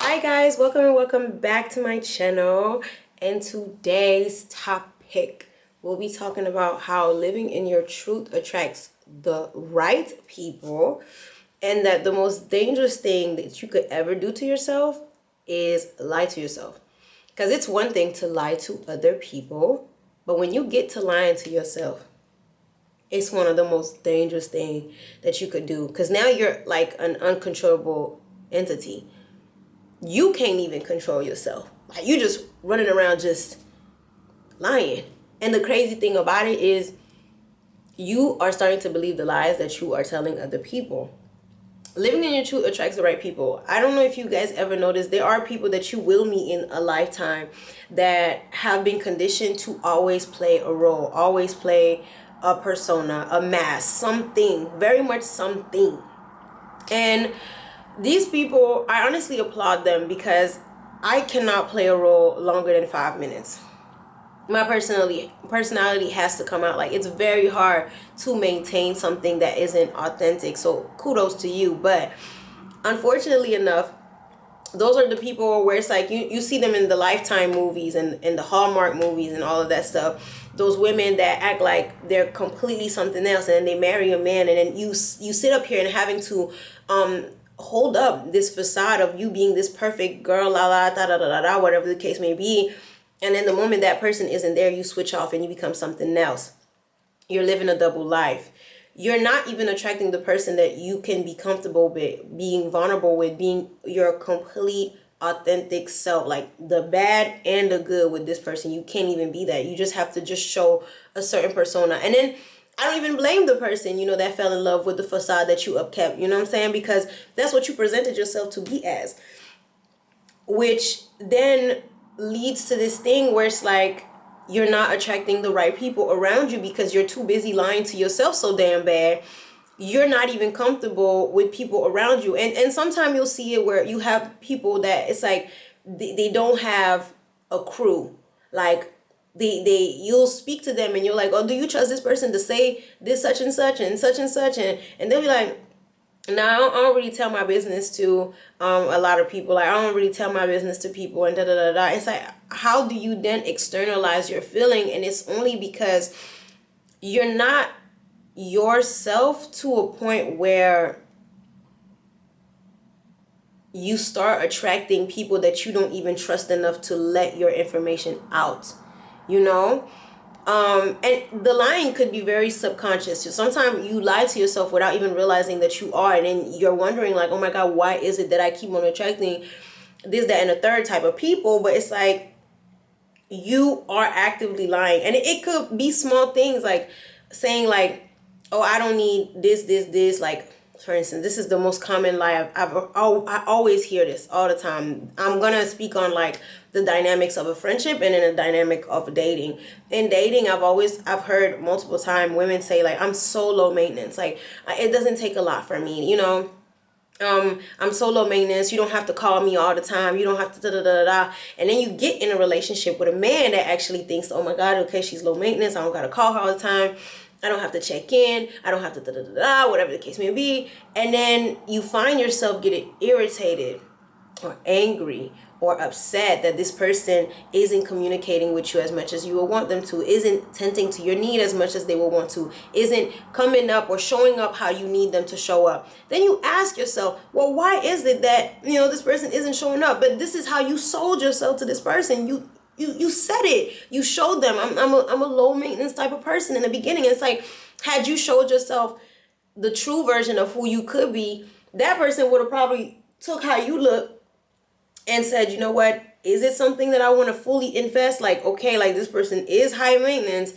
Hi guys, welcome and welcome back to my channel. And today's topic, we'll be talking about how living in your truth attracts the right people, and that the most dangerous thing that you could ever do to yourself is lie to yourself. Because it's one thing to lie to other people, but when you get to lying to yourself, it's one of the most dangerous things that you could do, because now you're like an uncontrollable entity. You can't even control yourself. Like, you just running around just lying. And the crazy thing about it is you are starting to believe the lies that you are telling other people. Living in your truth attracts the right people. I don't know if you guys ever noticed, there are people that you will meet in a lifetime that have been conditioned to always play a role, always play a persona, a mask, something, very much something. And these people, I honestly applaud them, because I cannot play a role longer than 5 minutes. My personality has to come out. Like, it's very hard to maintain something that isn't authentic. So kudos to you. But unfortunately enough, those are the people where it's like you see them in the Lifetime movies and the Hallmark movies and all of that stuff. Those women that act like they're completely something else, and then they marry a man, and then you sit up here and having to hold up this facade of you being this perfect girl, la la da da da da da, whatever the case may be. And then the moment that person isn't there, you switch off and you become something else. You're living a double life. You're not even attracting the person that you can be comfortable with, being vulnerable with, being your complete authentic self, like the bad and the good with this person. You can't even be that. You just have to just show a certain persona. And then I don't even blame the person, that fell in love with the facade that you upkept, you know what I'm saying? Because that's what you presented yourself to be as. Which then leads to this thing where it's like you're not attracting the right people around you because you're too busy lying to yourself so damn bad. You're not even comfortable with people around you. And sometimes you'll see it where you have people that it's like they don't have a crew. Like, you'll speak to them and you're like, oh, do you trust this person to say this such and such and such and such? And they'll be like, no, I don't really tell my business to a lot of people. Like, I don't really tell my business to people and da da da da. It's like, how do you then externalize your feeling? And it's only because you're not yourself to a point where you start attracting people that you don't even trust enough to let your information out, and the lying could be very subconscious. So sometimes you lie to yourself without even realizing that you are, and then you're wondering like, oh my God, why is it that I keep on attracting this, that, and the third type of people? But it's like you are actively lying. And it could be small things, like saying like, oh, I don't need this. Like, for instance, this is the most common lie I always hear this all the time. I'm gonna speak on like the dynamics of a friendship and then the dynamic of dating. In dating, I've heard multiple times women say like, I'm so low maintenance. Like, it doesn't take a lot for me, I'm so low maintenance. You don't have to call me all the time. You don't have to da da da da. And then you get in a relationship with a man that actually thinks, oh my God, okay, she's low maintenance. I don't gotta call her all the time. I don't have to check in. I don't have to da da da da, whatever the case may be. And then you find yourself getting irritated or angry or upset that this person isn't communicating with you as much as you would want them to, isn't tending to your need as much as they would want to, isn't coming up or showing up how you need them to show up. Then you ask yourself, well, why is it that, this person isn't showing up? But this is how you sold yourself to this person. You said it. You showed them, I'm a low maintenance type of person in the beginning. It's like, had you showed yourself the true version of who you could be, that person would have probably took how you look and said, you know what, is it something that I want to fully invest? Like, okay, like this person is high maintenance,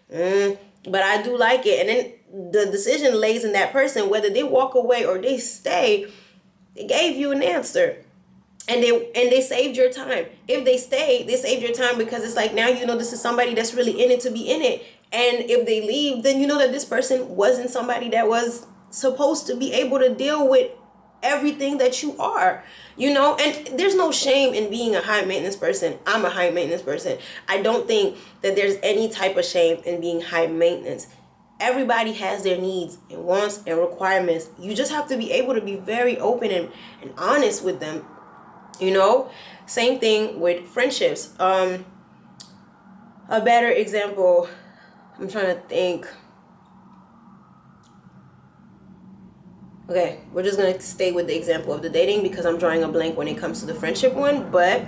but I do like it. And then the decision lays in that person, whether they walk away or they stay. They gave you an answer. And they saved your time. If they stayed, they saved your time, because it's like, now this is somebody that's really in it to be in it. And if they leave, then you know that this person wasn't somebody that was supposed to be able to deal with everything that you are, and there's no shame in being a high maintenance person. I'm a high maintenance person. I don't think that there's any type of shame in being high maintenance. Everybody has their needs and wants and requirements. You just have to be able to be very open and honest with them. You know, same thing with friendships. A better example, I'm trying to think. Okay, we're just gonna stay with the example of the dating because I'm drawing a blank when it comes to the friendship one, but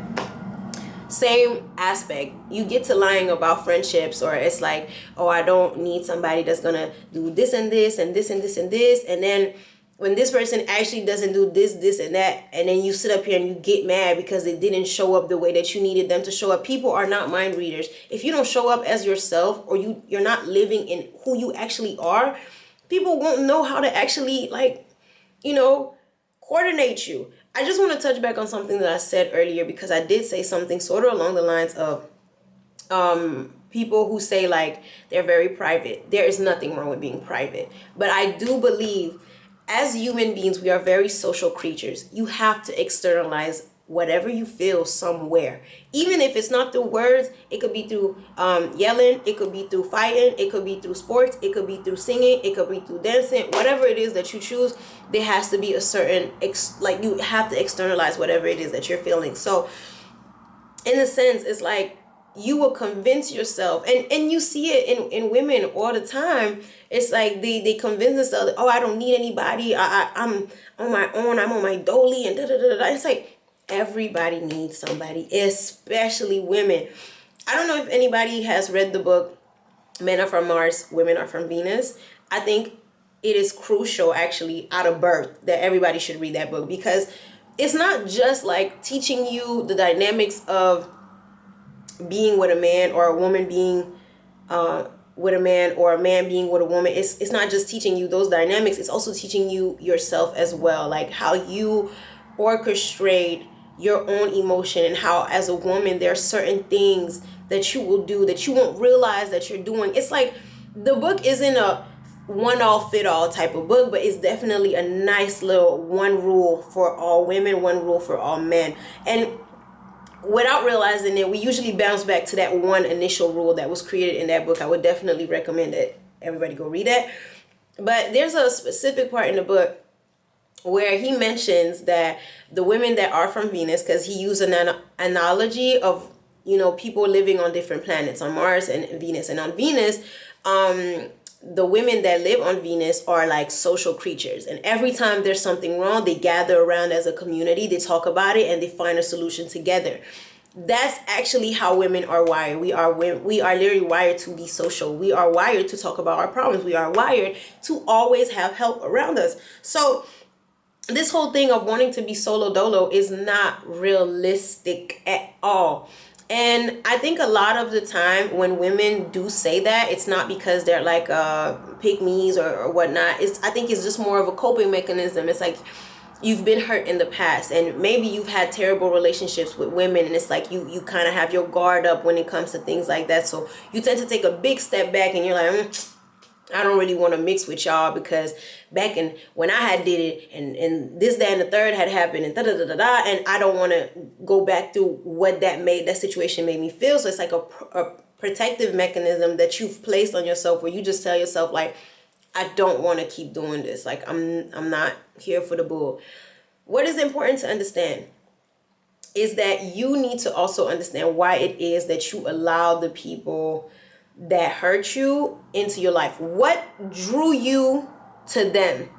same aspect. You get to lying about friendships, or it's like, oh, I don't need somebody that's gonna do this and this and this and this and this, and then when this person actually doesn't do this and that, and then you sit up here and you get mad because they didn't show up the way that you needed them to show up. People are not mind readers. If you don't show up as yourself, or you're not living in who you actually are, people won't know how to actually, like, coordinate you. I just want to touch back on something that I said earlier, because I did say something sort of along the lines of people who say like they're very private. There is nothing wrong with being private. But I do believe as human beings, we are very social creatures. You have to externalize whatever you feel somewhere. Even if it's not through words, it could be through yelling, it could be through fighting, it could be through sports, it could be through singing, it could be through dancing. Whatever it is that you choose, there has to be a certain, like, you have to externalize whatever it is that you're feeling. So in a sense, it's like you will convince yourself, and you see it in women all the time. It's like they convince themselves, oh, I don't need anybody, I'm on my own, I'm on my dolly, and da da da da. It's like everybody needs somebody, especially women. I don't know if anybody has read the book Men Are From Mars, Women Are From Venus. I think it is crucial, actually, out of birth, that everybody should read that book, because it's not just like teaching you the dynamics of being with a man, or a woman being with a man, or a man being with a woman. It's not just teaching you those dynamics, it's also teaching you yourself as well, like how you orchestrate your own emotion, and how as a woman there are certain things that you will do that you won't realize that you're doing. It's like the book isn't a one all fit all type of book, but it's definitely a nice little one rule for all women, one rule for all men. And without realizing it, we usually bounce back to that one initial rule that was created in that book. I would definitely recommend that everybody go read that. But there's a specific part in the book where he mentions that the women that are from Venus, because he used an analogy of, people living on different planets, on Mars and Venus. And on Venus, the women that live on Venus are like social creatures. And every time there's something wrong, they gather around as a community, they talk about it, and they find a solution together. That's actually how women are wired. We are literally wired to be social. We are wired to talk about our problems. We are wired to always have help around us. So this whole thing of wanting to be solo dolo is not realistic at all. And I think a lot of the time when women do say that, it's not because they're like pick me's or whatnot. I think it's just more of a coping mechanism. It's like you've been hurt in the past, and maybe you've had terrible relationships with women, and it's like you kind of have your guard up when it comes to things like that. So you tend to take a big step back, and you're like, I don't really want to mix with y'all, because back in when I had did it, and this, that, and the third had happened, and da da da da da, and I don't want to go back through what that situation made me feel. So it's like a protective mechanism that you've placed on yourself, where you just tell yourself like, I don't want to keep doing this. Like I'm not here for the bull. What is important to understand is that you need to also understand why it is that you allow the people that hurt you into your life. What drew you to them?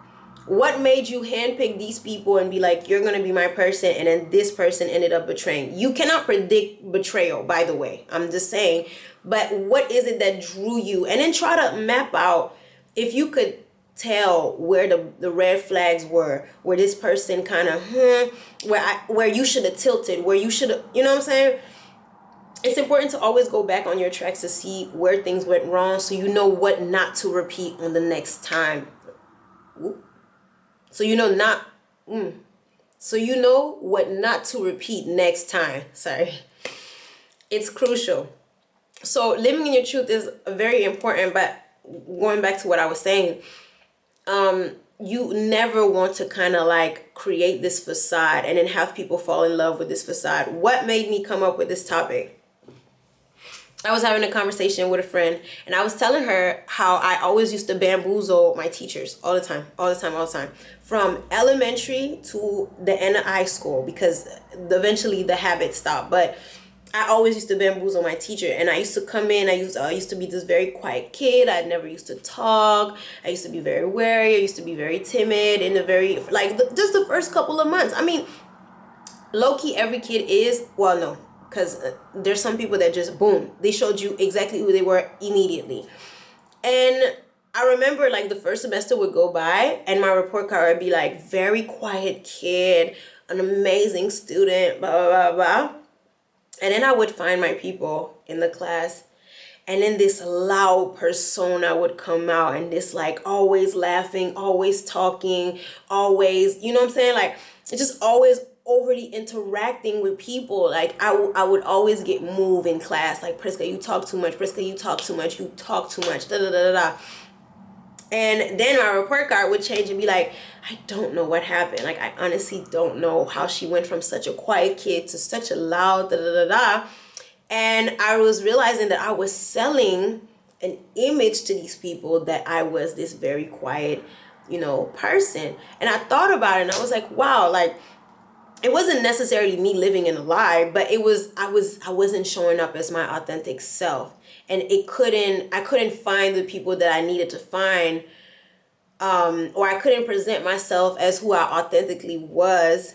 What made you handpick these people and be like, you're gonna be my person, and then this person ended up betraying? You cannot predict betrayal, by the way. I'm just saying. But what is it that drew you? And then try to map out, if you could tell where the red flags were, where this person kind of where you should have tilted, where you should have, you know what I'm saying? It's important to always go back on your tracks to see where things went wrong, so you know what not to repeat on the next time. So you know what not to repeat next time. Sorry. It's crucial. So living in your truth is very important, but going back to what I was saying, you never want to kind of like create this facade and then have people fall in love with this facade. What made me come up with this topic? I was having a conversation with a friend, and I was telling her how I always used to bamboozle my teachers all the time, all the time, all the time, from elementary to the end of high school, because eventually the habit stopped. But I always used to bamboozle my teacher, and I used to come in. I used to be this very quiet kid. I never used to talk. I used to be very wary. I used to be very timid in the very just the first couple of months. I mean, low key, every kid is. Well, no, because there's some people that just boom, they showed you exactly who they were immediately. And I remember like the first semester would go by, and my report card would be like very quiet kid, an amazing student, blah blah blah blah. And then I would find my people in the class, and then this loud persona would come out, and this like always laughing, always talking, always, you know what I'm saying? Like, it's just always overly interacting with people. Like, I would always get moved in class. Like, Priska, you talk too much. Priska, you talk too much. You talk too much. Da da da da da. And then my report card would change and be like, I don't know what happened. Like, I honestly don't know how she went from such a quiet kid to such a loud da da da da. And I was realizing that I was selling an image to these people that I was this very quiet, person. And I thought about it, and I was like, wow, like, it wasn't necessarily me living in a lie, but I wasn't showing up as my authentic self. And I couldn't find the people that I needed to find, or I couldn't present myself as who I authentically was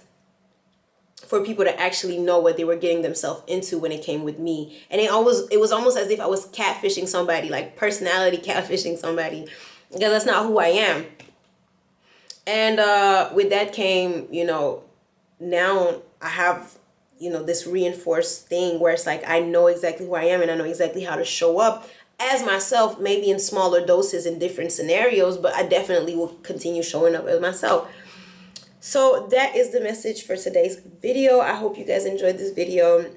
for people to actually know what they were getting themselves into when it came with me. And it was almost as if I was catfishing somebody, like personality catfishing somebody, because that's not who I am. And with that came, now I have, this reinforced thing where it's like I know exactly who I am, and I know exactly how to show up as myself, maybe in smaller doses in different scenarios, but I definitely will continue showing up as myself. So that is the message for today's video. I hope you guys enjoyed this video.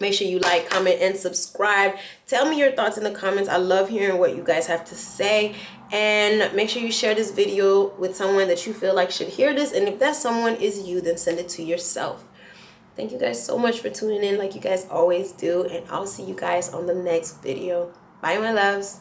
Make sure you like, comment, and subscribe. Tell me your thoughts in the comments. I love hearing what you guys have to say. And make sure you share this video with someone that you feel like should hear this. And if that someone is you, then send it to yourself. Thank you guys so much for tuning in like you guys always do. And I'll see you guys on the next video. Bye, my loves.